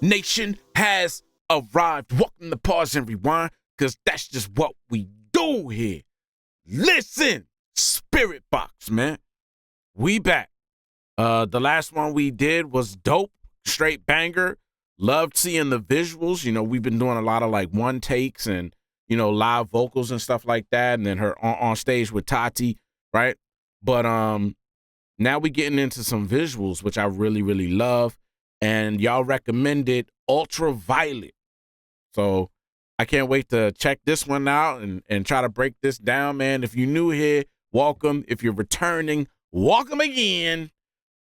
Nation has arrived. Welcome to Pause and Rewind, because that's just what we do here. Listen, SPIRITBOX, man. We back. The last one we did was dope, straight banger. Loved seeing the visuals. You know, we've been doing a lot of like one takes and, you know, live vocals and stuff like that. And then her on stage with Tati, right? But now we getting into some visuals, which I really, really love. And y'all recommended Ultraviolet. So I can't wait to check this one out and try to break this down, man. If you're new here, welcome. If you're returning, welcome again.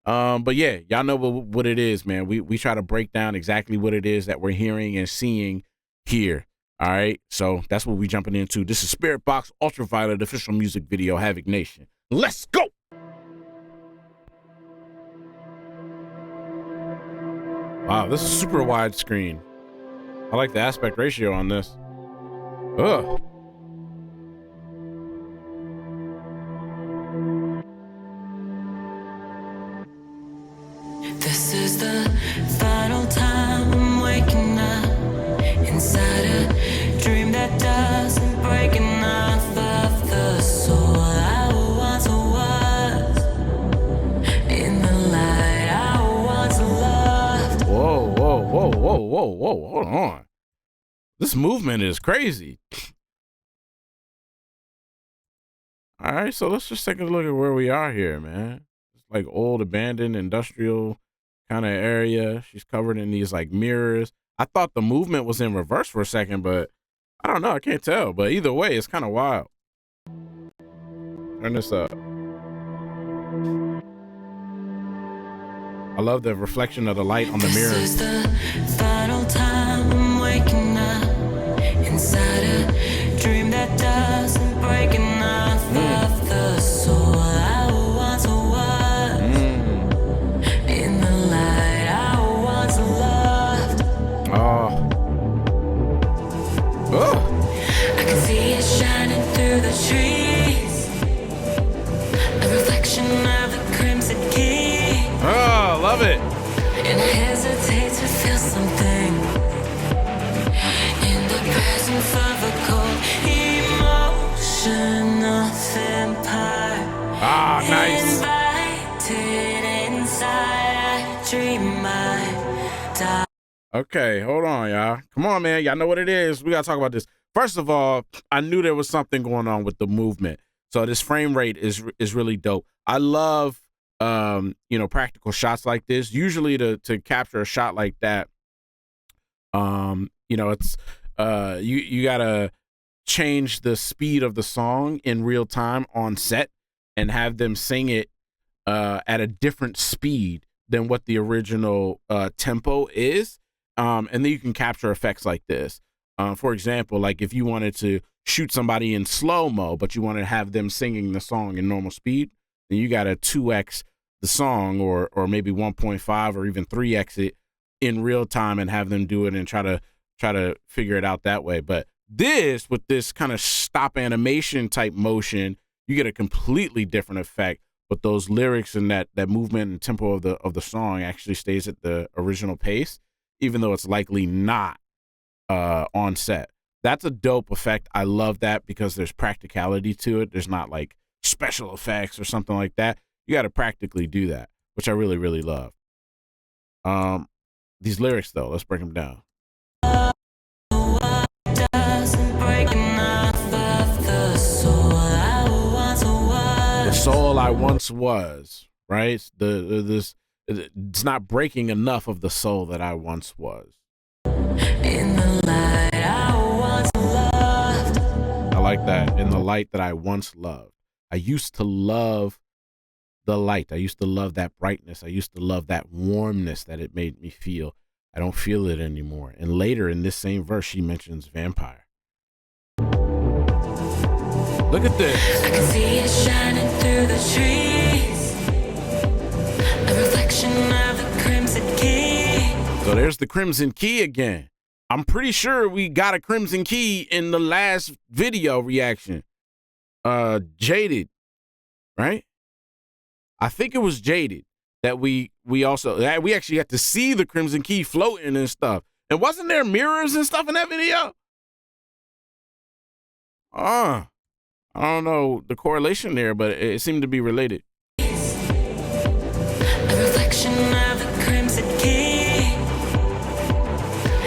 But yeah, y'all know what it is, man. We try to break down exactly what it is that we're hearing and seeing here. All right. So that's what we're jumping into. This is SPIRITBOX Ultraviolet official music video, Havik Nation. Let's go. Wow, this is super widescreen. I like the aspect ratio on this. Ugh. This is the final time I'm waking up inside a dream that doesn't break enough of the soul I once was. In the light I once loved. Whoa, whoa, whoa, whoa, whoa, whoa, hold on. This movement is crazy. All right, so let's just take a look at where we are here, man. It's like old, abandoned, industrial kind of area. She's covered in these like mirrors. I thought the movement was in reverse for a second, but I don't know. I can't tell. But either way, it's kind of wild. Turn this up. I love the reflection of the light on the mirror. This is the final time I'm waking up inside a dream that doesn't break enough of the soul I once was. In the light I once loved. I can see it shining through the trees, a reflection of the crimson key. Oh, love it. And I hesitate to feel something in the presence of a cold emotional vampire. Ah, nice. Invited inside a dream I die. Okay, hold on, y'all. Come on, man. Y'all know what it is. We got to talk about this. First of all, I knew there was something going on with the movement. So this frame rate is really dope. I love you know, practical shots like this. Usually to capture a shot like that, you know, it's you gotta change the speed of the song in real time on set and have them sing it at a different speed than what the original tempo is, and then you can capture effects like this. For example, like if you wanted to shoot somebody in slow-mo but you want to have them singing the song in normal speed, then you gotta 2x the song or maybe 1.5 or even 3x it in real time and have them do it and try to figure it out that way. But this, with this kind of stop animation type motion, you get a completely different effect. But those lyrics and that movement and tempo of the song actually stays at the original pace, even though it's likely not on set. That's a dope effect. I love that because there's practicality to it. There's not like special effects or something like that. You got to practically do that, which I really, really love. These lyrics, though, let's break them down. The soul I once was, right? It's not breaking enough of the soul that I once was. In the light I once loved. I like that. In the light that I once loved. I used to love the light. I used to love that brightness. I used to love that warmness that it made me feel. I don't feel it anymore. And later in this same verse, she mentions vampire. Look at this. I can see it shining through the trees, a reflection of the crimson key. So there's the crimson key again. I'm pretty sure we got a crimson key in the last video reaction. Jaded, right? I think it was Jaded that we actually got to see the Crimson Key floating and stuff. And wasn't there mirrors and stuff in that video? I don't know the correlation there, but it seemed to be related. A reflection of the crimson key,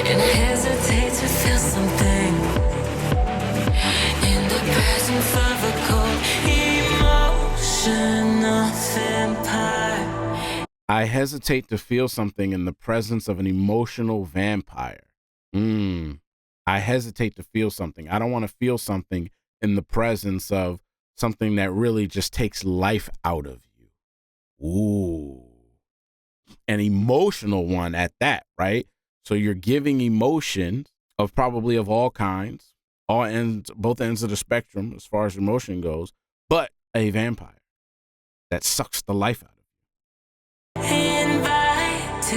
and I hesitate to feel something in the presence of a cold emotional vampire. I hesitate to feel something in the presence of an emotional vampire. I hesitate to feel something. I don't want to feel something in the presence of something that really just takes life out of you. Ooh. An emotional one at that, right? So you're giving emotions of probably of all kinds, all ends, both ends of the spectrum as far as emotion goes, but a vampire that sucks the life out of you. Invited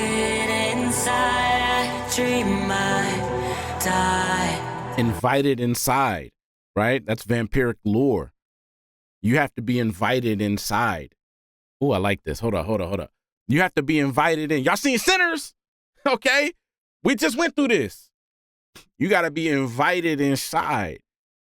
inside, I dream I die. Invited inside, right? That's vampiric lore. You have to be invited inside. Oh, I like this. Hold up. You have to be invited in. Y'all seen Sinners? Okay. We just went through this. You got to be invited inside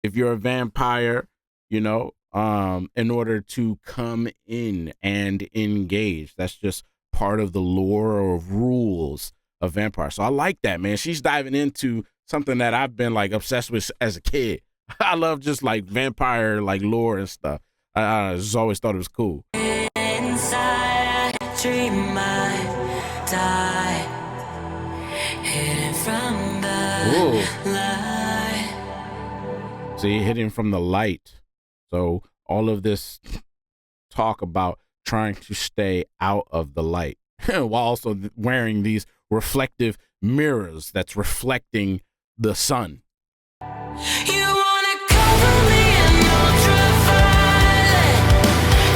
if you're a vampire, you know, in order to come in and engage. That's just part of the lore or rules of vampire. So I like that, man. She's diving into something that I've been like obsessed with as a kid. I love just like vampire like lore and stuff. I just always thought it was cool. Inside, I dream I die, hidden from the light. See, hidden from the light. So all of this talk about trying to stay out of the light while also wearing these reflective mirrors that's reflecting the sun. You wanna cover me in ultraviolet,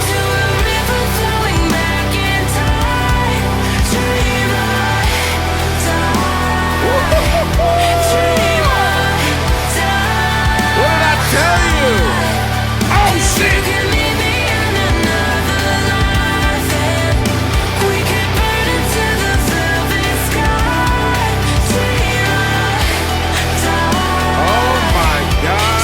to a river flowing back in time. Dream I die. Dream I die. What did I tell you? Oh shit! You can meet me in another life, and we can burn into the velvet sky. Dream I die. Oh my God.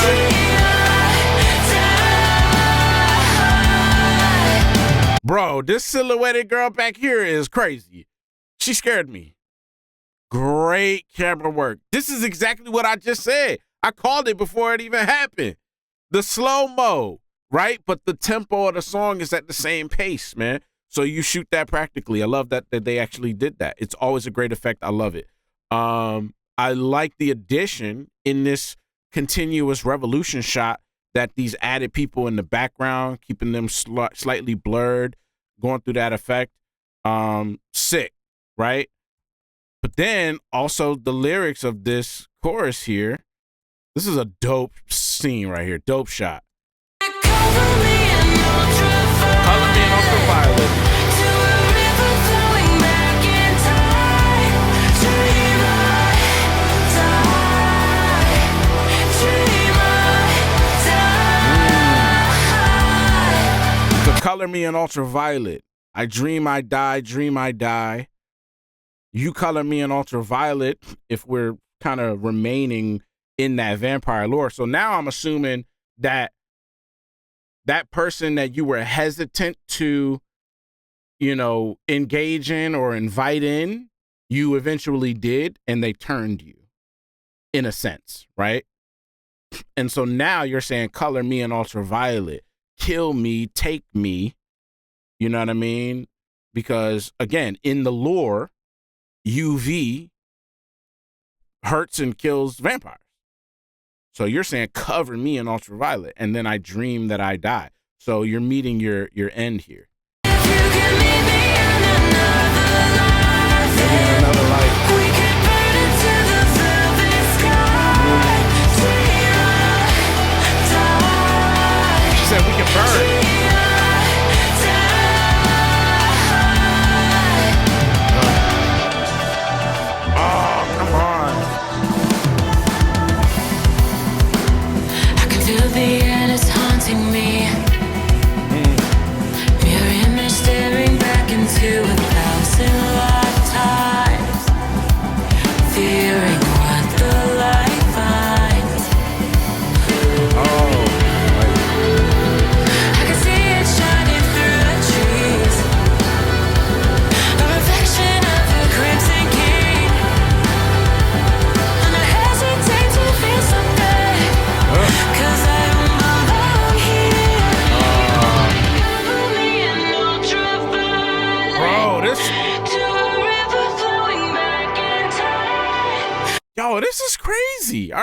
Bro, this silhouetted girl back here is crazy. She scared me. Great camera work. This is exactly what I just said. I called it before it even happened. The slow-mo, right? But the tempo of the song is at the same pace, man. So you shoot that practically. I love that they actually did that. It's always a great effect. I love it. I like the addition in this continuous revolution shot that these added people in the background, keeping them slightly blurred, going through that effect. Sick, right? But then also the lyrics of this chorus here. This is a dope scene right here. Dope shot. Cover me in ultraviolet. Color me in ultraviolet. To a river flowing back in time. Dream I die. Dream I die. To color me in ultraviolet. I dream I die, dream I die. You color me in ultraviolet if we're kind of remaining in that vampire lore. So now I'm assuming that that person that you were hesitant to, you know, engage in or invite in, you eventually did, and they turned you in a sense, right? And so now you're saying color me in ultraviolet, kill me, take me, you know what I mean? Because again, in the lore, UV hurts and kills vampires. So you're saying cover me in ultraviolet, and then I dream that I die. So you're meeting your end here. If you can meet me in another life, Maybe in another life. we can burn into the velvet sky. Dream I die. She said we can burn. Oh, come on. I can feel the air is haunting me. Mirror image staring back into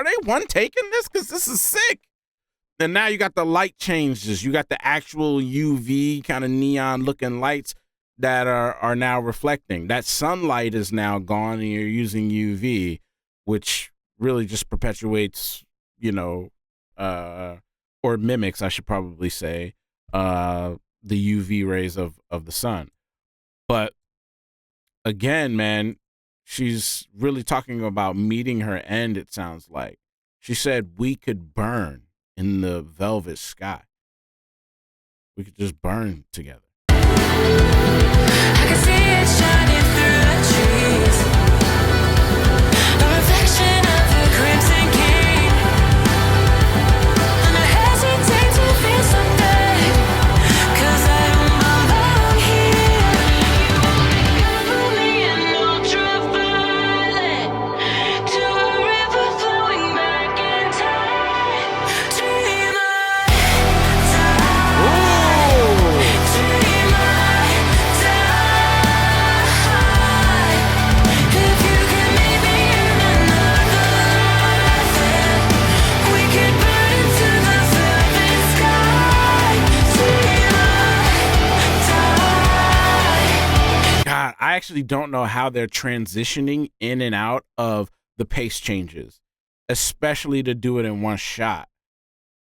are they one taking this? Because this is sick. And now you got the light changes. You got the actual UV kind of neon looking lights that are now reflecting. That sunlight is now gone and you're using UV, which really just perpetuates, or mimics, I should probably say, the UV rays of the sun. But again, man, she's really talking about meeting her end, it sounds like. She said we could burn in the velvet sky. We could just burn together. I can see it shining through the trees, a reflection of a crimson king, and I hesitate to feel something, 'cause I don't belong here. Cover me in ultraviolet, to a river flowing back in time. Dream I die, dream I if you can meet me in another life, we could burn into the velvet sky. God, I actually don't know how they're transitioning in and out of the pace changes, especially to do it in one shot.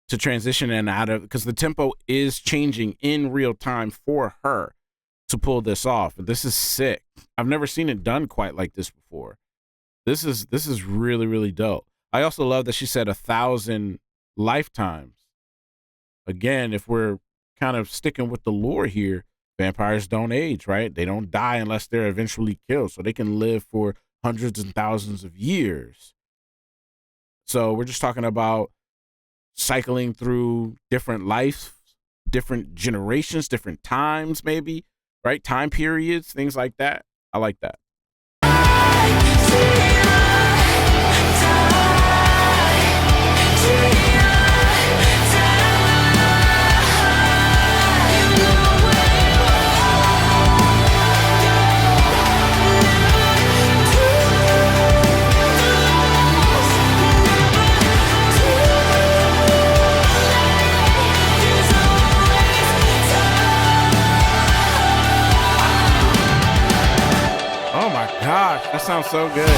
To transition in and out of, because the tempo is changing in real time for her to pull this off. This is sick. I've never seen it done quite like this before. This is really, really dope. I also love that she said 1,000 lifetimes. Again, if we're kind of sticking with the lore here, vampires don't age, right? They don't die unless they're eventually killed. So they can live for hundreds and thousands of years. So we're just talking about cycling through different lives, different generations, different times, maybe, right? Time periods, things like that. I like that. Oh my gosh, that sounds so good.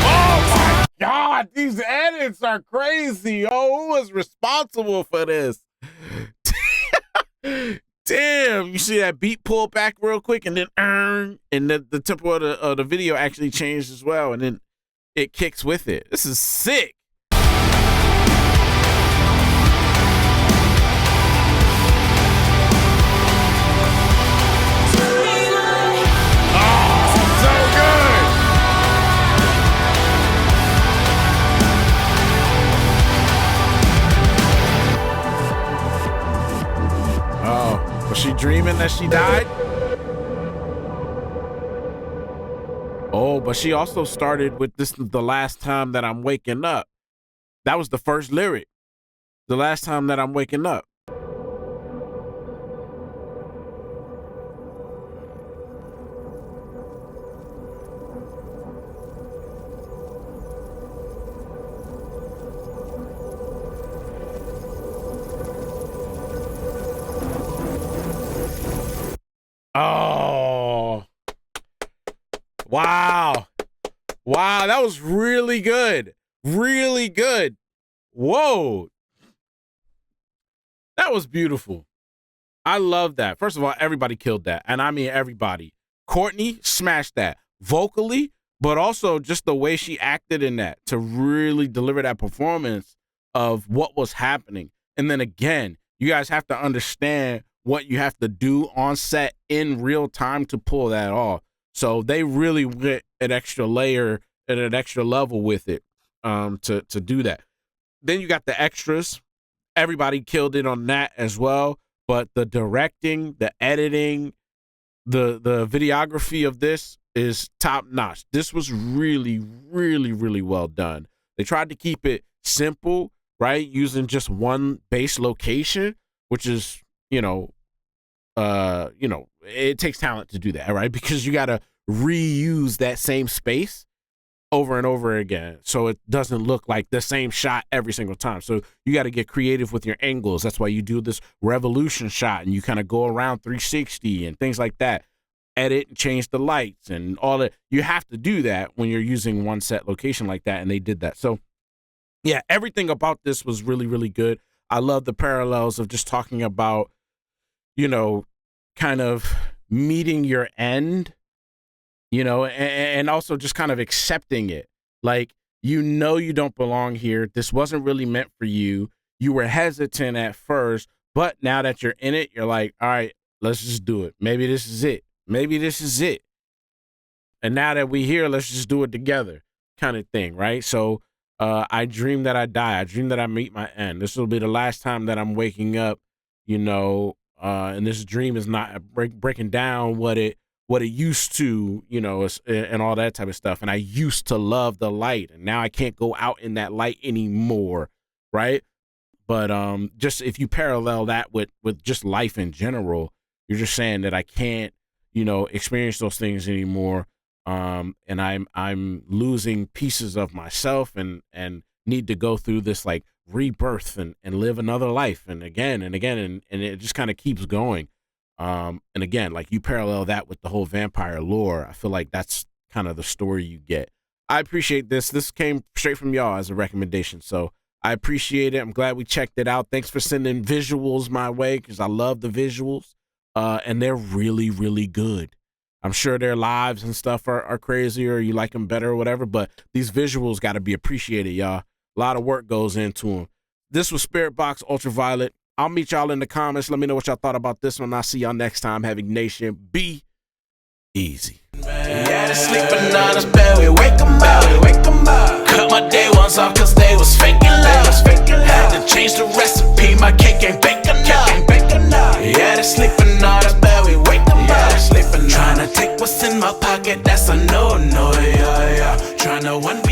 Oh my God, these edits are crazy. Oh, who was responsible for this? Damn, you see that beat pull back real quick and then and the tempo of the video actually changed as well, and then it kicks with it. This is sick. Was she dreaming that she died? Oh, but she also started with this, the last time that I'm waking up. That was the first lyric. The last time that I'm waking up. Oh, wow. Wow, that was really good. Really good. Whoa. That was beautiful. I love that. First of all, everybody killed that. And I mean everybody. Courtney smashed that vocally, but also just the way she acted in that to really deliver that performance of what was happening. And then again, you guys have to understand what you have to do on set in real time to pull that off. So they really went an extra layer and an extra level with it to do that. Then you got the extras. Everybody killed it on that as well. But the directing, the editing, the videography of this is top notch. This was really, really, really well done. They tried to keep it simple, right? Using just one base location, which is, it takes talent to do that, right? Because you got to reuse that same space over and over again, so it doesn't look like the same shot every single time. So you got to get creative with your angles. That's why you do this revolution shot, and you kind of go around 360 and things like that. Edit and change the lights and all that. You have to do that when you're using one set location like that, and they did that. So yeah, everything about this was really, really good. I love the parallels of just talking about, kind of meeting your end, and also just kind of accepting it. Like, you don't belong here. This wasn't really meant for you. You were hesitant at first, but now that you're in it, you're like, all right, let's just do it. Maybe this is it. And now that we're here, let's just do it together, kind of thing, right? So I dream that I die. I dream that I meet my end. This will be the last time that I'm waking up, and this dream is not breaking down what it used to, and all that type of stuff. And I used to love the light, and now I can't go out in that light anymore, right? But just if you parallel that with just life in general, you're just saying that I can't, experience those things anymore. And I'm losing pieces of myself and need to go through this like rebirth and live another life and again and it just kind of keeps going. And again, like, you parallel that with the whole vampire lore. I feel like that's kind of the story you get. I appreciate this. This came straight from y'all as a recommendation, so I appreciate it. I'm glad we checked it out. Thanks for sending visuals my way, because I love the visuals, and they're really, really good. I'm sure their lives and stuff are crazy, or you like them better or whatever, but these visuals got to be appreciated, y'all. A lot of work goes into them. This was SPIRITBOX Ultraviolet. I'll meet y'all in the comments. Let me know what y'all thought about this one. I'll see y'all next time. Havik Nation, be easy. Yeah, they sleeping on us, bed, we wake 'em up. Cut my day ones off cause they was faking love. Had to change the recipe, my cake ain't baking up. Yeah, they sleeping on us, bed, we wake 'em up. Tryna take what's in my pocket, that's a no, yeah. Tryna one